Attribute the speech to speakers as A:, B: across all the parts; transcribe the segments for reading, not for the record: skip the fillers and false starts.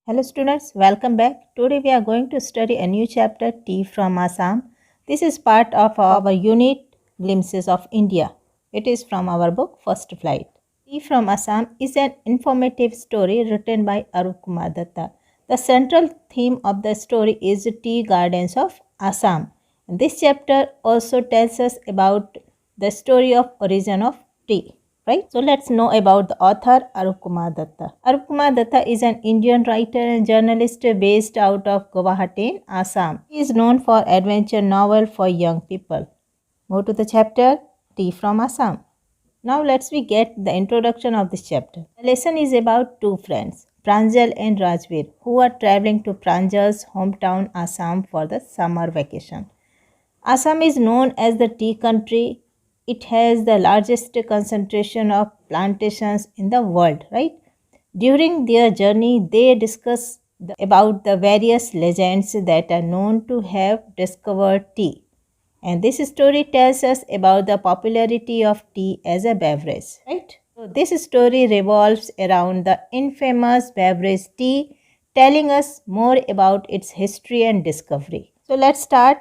A: Hello students, welcome back. Today we are going to study a new chapter, Tea from Assam. This is part of our unit Glimpses of India. It is from our book First Flight. Tea from Assam is an informative story written by Arup Kumar Datta. The central theme of the story is tea gardens of Assam. This chapter also tells us about the story of origin of tea. Right? So let's know about the author Arup Kumar Datta. Arup Kumar Datta is an Indian writer and journalist based out of Guwahati, Assam. He is known for adventure novel for young people. Move to the chapter Tea from Assam. Now let's we get the introduction of this chapter. The lesson is about two friends, Pranjal and Rajveer, who are traveling to Pranjal's hometown Assam for the summer vacation. Assam is known as the tea country. It has the largest concentration of plantations in the world, right? During their journey, they discuss about the various legends that are known to have discovered tea. And this story tells us about the popularity of tea as a beverage, right? So this story revolves around the infamous beverage tea, telling us more about its history and discovery. So let's start.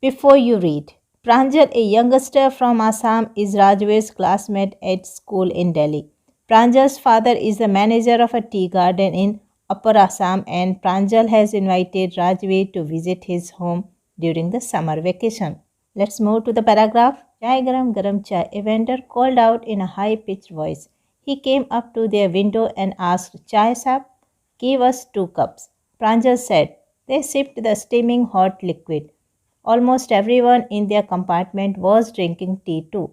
A: Before you read, Pranjal, a youngster from Assam, is Rajveer's classmate at school in Delhi. Pranjal's father is the manager of a tea garden in Upper Assam, and Pranjal has invited Rajveer to visit his home during the summer vacation. Let's move to the paragraph. Chai garam chai, a vendor called out in a high-pitched voice. He came up to their window and asked, Chai sap, give us 2 cups. Pranjal said. They sipped the steaming hot liquid. Almost everyone in their compartment was drinking tea too.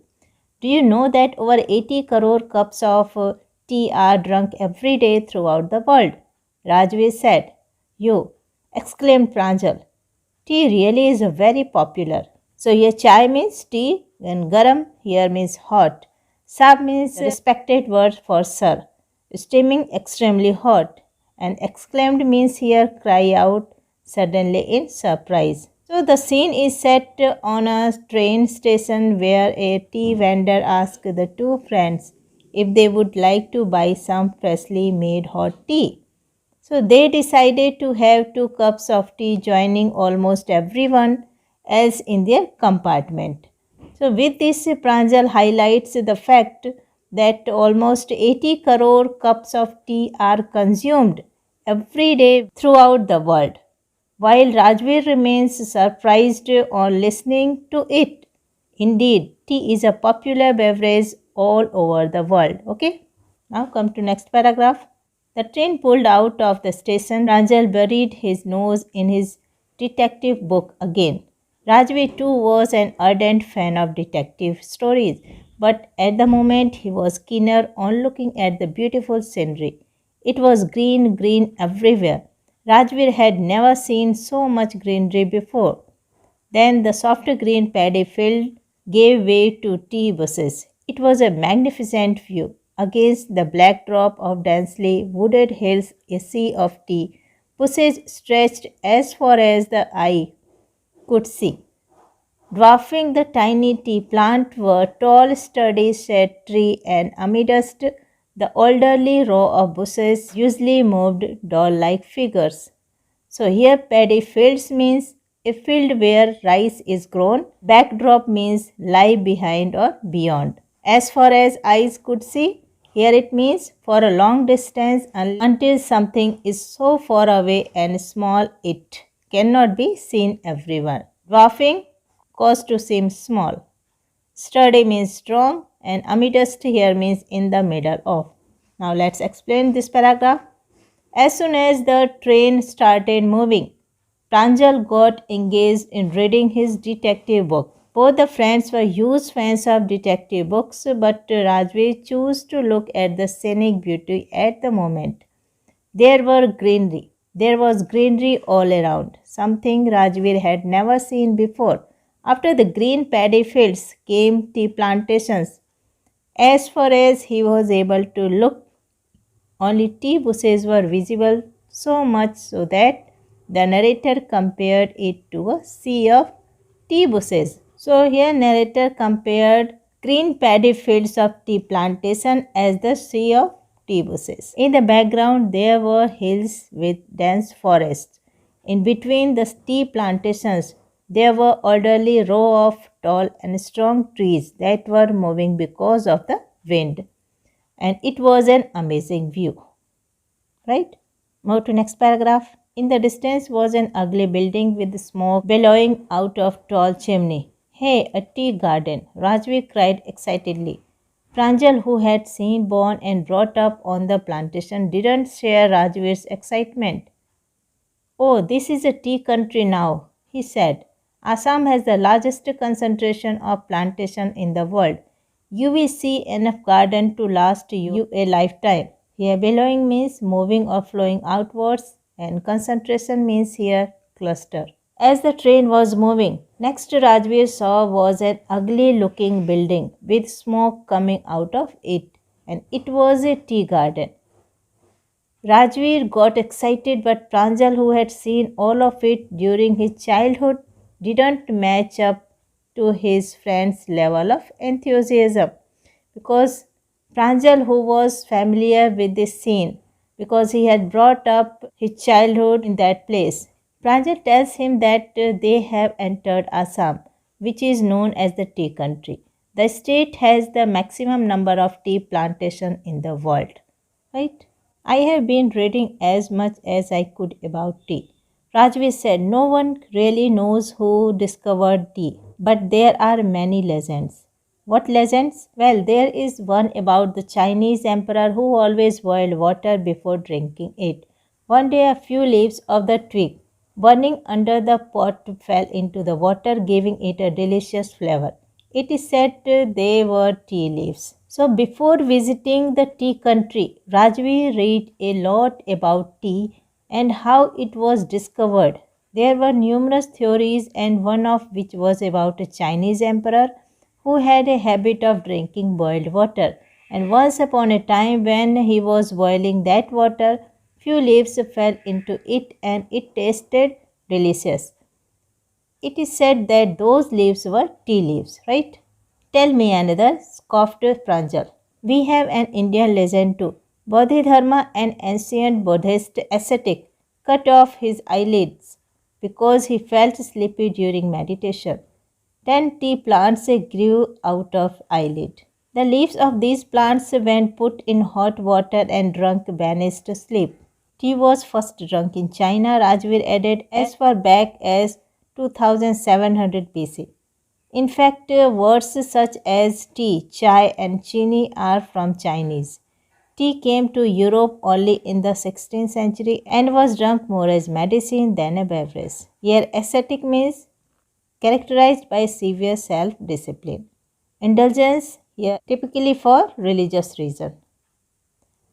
A: Do you know that over 80 crore cups of tea are drunk every day throughout the world? Rajveer said. You, exclaimed Pranjal. Tea really is very popular. So here chai means tea and garam here means hot. Sab means respected word for sir. Steaming extremely hot. And exclaimed means here cry out suddenly in surprise. So the scene is set on a train station where a tea vendor asks the two friends if they would like to buy some freshly made hot tea. So they decided to have 2 cups of tea, joining almost everyone else in their compartment. So with this, Pranjal highlights the fact that almost 80 crore cups of tea are consumed every day throughout the world, while Rajveer remains surprised on listening to it. Indeed, tea is a popular beverage all over the world. Okay, now come to next paragraph. The train pulled out of the station. Pranjal buried his nose in his detective book again. Rajveer too was an ardent fan of detective stories, but at the moment he was keener on looking at the beautiful scenery. It was green everywhere. Rajveer had never seen so much greenery before. Then the soft green paddy field gave way to tea bushes. It was a magnificent view. Against the backdrop of densely wooded hills, a sea of tea bushes stretched as far as the eye could see. Dwarfing the tiny tea plant were tall, sturdy shade tree, and amidst the orderly row of bushes usually moved doll-like figures. So here paddy fields means a field where rice is grown. Backdrop means lie behind or beyond. As far as eyes could see, here it means for a long distance until something is so far away and small it cannot be seen everywhere. Dwarfing cause to seem small. Sturdy means strong and amidst here means in the middle of. Now let's explain this paragraph. As soon as the train started moving, Pranjal got engaged in reading his detective book. Both the friends were huge fans of detective books, but Rajveer chose to look at the scenic beauty at the moment. There was greenery all around, something Rajveer had never seen before. After the green paddy fields came tea plantations. As far as he was able to look, only tea bushes were visible, so much so that the narrator compared it to a sea of tea bushes. So here narrator compared green paddy fields of tea plantation as the sea of tea bushes. In the background, there were hills with dense forests. In between the tea plantations, there were orderly row of tall and strong trees that were moving because of the wind. And it was an amazing view. Right? Move to next paragraph. In the distance was an ugly building with smoke billowing out of tall chimney. Hey, a tea garden, Rajvi cried excitedly. Pranjal, who had seen, born and brought up on the plantation, didn't share Rajvir's excitement. Oh, this is a tea country now, he said. Assam has the largest concentration of plantation in the world. You will see enough garden to last you a lifetime. Here billowing means moving or flowing outwards, and concentration means here cluster. As the train was moving, next Rajveer saw was an ugly looking building with smoke coming out of it, and it was a tea garden. Rajveer got excited, but Pranjal, who had seen all of it during his childhood, didn't match up to his friend's level of enthusiasm because Pranjal, who was familiar with this scene because he had brought up his childhood in that place, Pranjal tells him that they have entered Assam, which is known as the tea country. The state has the maximum number of tea plantations in the world. Right? I have been reading as much as I could about tea. Rajvi said no one really knows who discovered tea, but there are many legends. What legends? Well, there is one about the Chinese emperor who always boiled water before drinking it. One day, a few leaves of the twig burning under the pot fell into the water, giving it a delicious flavor. It is said they were tea leaves. So, before visiting the tea country, Rajvi read a lot about tea and how it was discovered. There were numerous theories, and one of which was about a Chinese emperor who had a habit of drinking boiled water. And once upon a time, when he was boiling that water, few leaves fell into it and it tasted delicious. It is said that those leaves were tea leaves, right? Tell me another, scoffed Pranjal. We have an Indian legend too. Bodhidharma, an ancient Buddhist ascetic, cut off his eyelids because he felt sleepy during meditation. 10 tea plants grew out of eyelid. The leaves of these plants, when put in hot water and drunk, banished sleep. Tea was first drunk in China, Rajveer added, as far back as 2700 BC. In fact, words such as tea, chai, and chini are from Chinese. Tea came to Europe only in the 16th century and was drunk more as medicine than a beverage. Here, ascetic means characterized by severe self-discipline. Indulgence here typically for religious reason.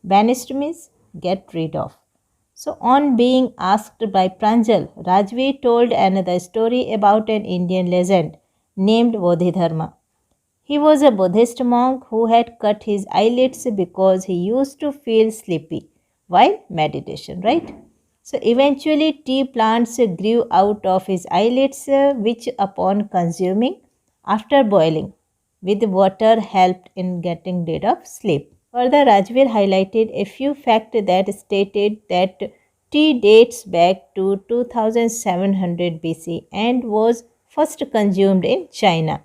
A: Banished means get rid of. So on being asked by Pranjal, Rajvi told another story about an Indian legend named Bodhidharma. He was a Buddhist monk who had cut his eyelids because he used to feel sleepy while meditation, right? So eventually tea plants grew out of his eyelids, which upon consuming after boiling with water helped in getting rid of sleep. Further, Rajveer highlighted a few facts that stated that tea dates back to 2700 BC and was first consumed in China.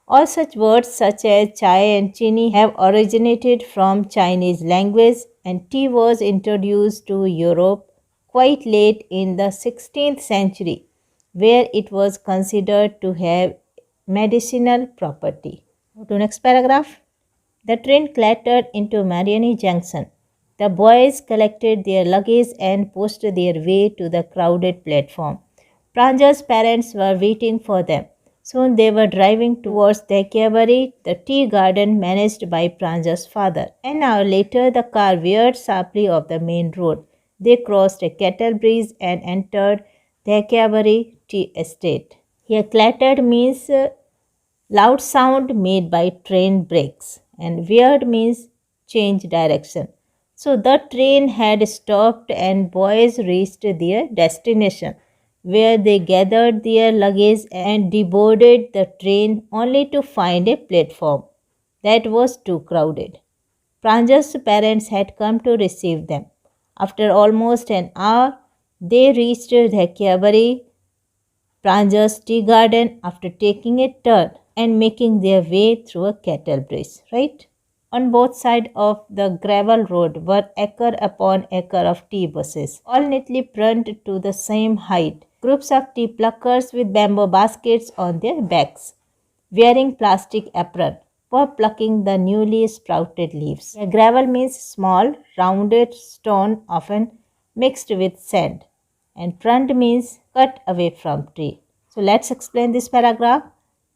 A: All such words such as chai and chini have originated from Chinese language, and tea was introduced to Europe quite late in the 16th century, where it was considered to have medicinal property. To next paragraph. The train clattered into Mariani Junction. The boys collected their luggage and pushed their way to the crowded platform. Pranjal's parents were waiting for them. Soon they were driving towards Dekiabari, the tea garden managed by Pranjal's father. An hour later, the car veered sharply off the main road. They crossed a cattle bridge and entered Dekiabari Tea Estate. Here, clattered means loud sound made by train brakes, and veered means change direction. So the train had stopped and boys reached their destination, where they gathered their luggage and deboarded the train only to find a platform that was too crowded. Pranjal's parents had come to receive them. After almost an hour, they reached Dhakyabari, Pranjal's tea garden, after taking a turn and making their way through a cattle bridge, right? On both sides of the gravel road were acre upon acre of tea bushes, all neatly pruned to the same height. Groups of tea pluckers with bamboo baskets on their backs, wearing plastic apron, were plucking the newly sprouted leaves. A gravel means small, rounded stone often mixed with sand, and pruned means cut away from tree. So let's explain this paragraph.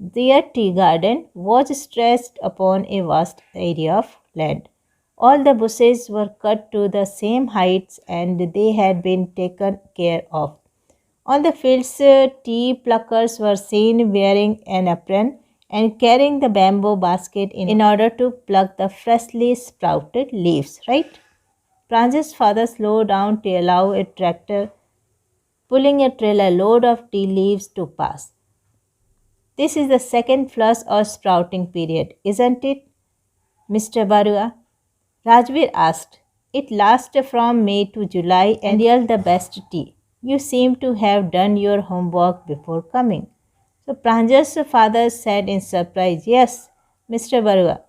A: Their tea garden was stretched upon a vast area of land. All the bushes were cut to the same heights and they had been taken care of. On the fields, tea pluckers were seen wearing an apron and carrying the bamboo basket in order to pluck the freshly sprouted leaves, right? Pranjal's father slowed down to allow a tractor pulling a trailer load of tea leaves to pass. This is the second flush or sprouting period, isn't it, Mr. Barua? Rajveer asked. It lasts from May to July and yield the best tea. You seem to have done your homework before coming. So Pranjal's father said in surprise, Yes, Mr. Barua.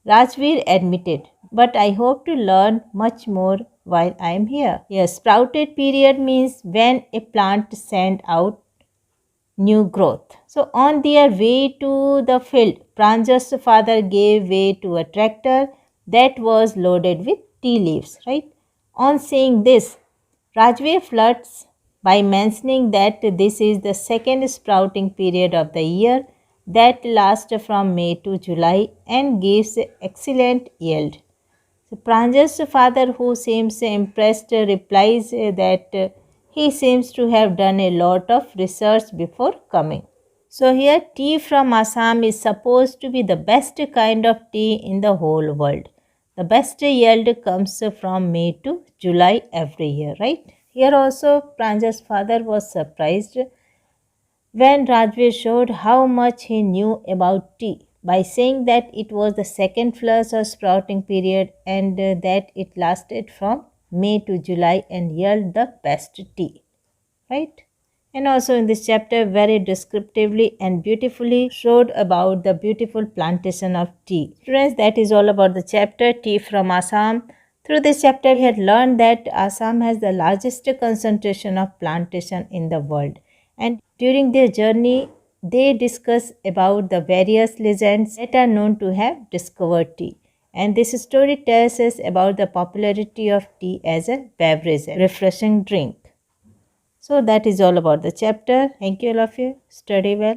A: Rajveer admitted, but I hope to learn much more while I am here. Yes, sprouted period means when a plant sends out new growth. So on their way to the field, Pranjal's father gave way to a tractor that was loaded with tea leaves, right? On seeing this, Rajveer flirts by mentioning that this is the second sprouting period of the year that lasts from May to July and gives excellent yield. So Pranjal's father, who seems impressed, replies that he seems to have done a lot of research before coming. So here tea from Assam is supposed to be the best kind of tea in the whole world. The best yield comes from May to July every year, right? Here also Pranjal's father was surprised when Rajveer showed how much he knew about tea by saying that it was the second flush or sprouting period and that it lasted from May to July and yielded the best tea, right? And also in this chapter very descriptively and beautifully showed about the beautiful plantation of tea. Students, that is all about the chapter Tea from Assam. Through this chapter we had learned that Assam has the largest concentration of plantation in the world, and during their journey they discuss about the various legends that are known to have discovered tea. And this story tells us about the popularity of tea as a beverage, a refreshing drink. So that is all about the chapter. Thank you all of you. Study well.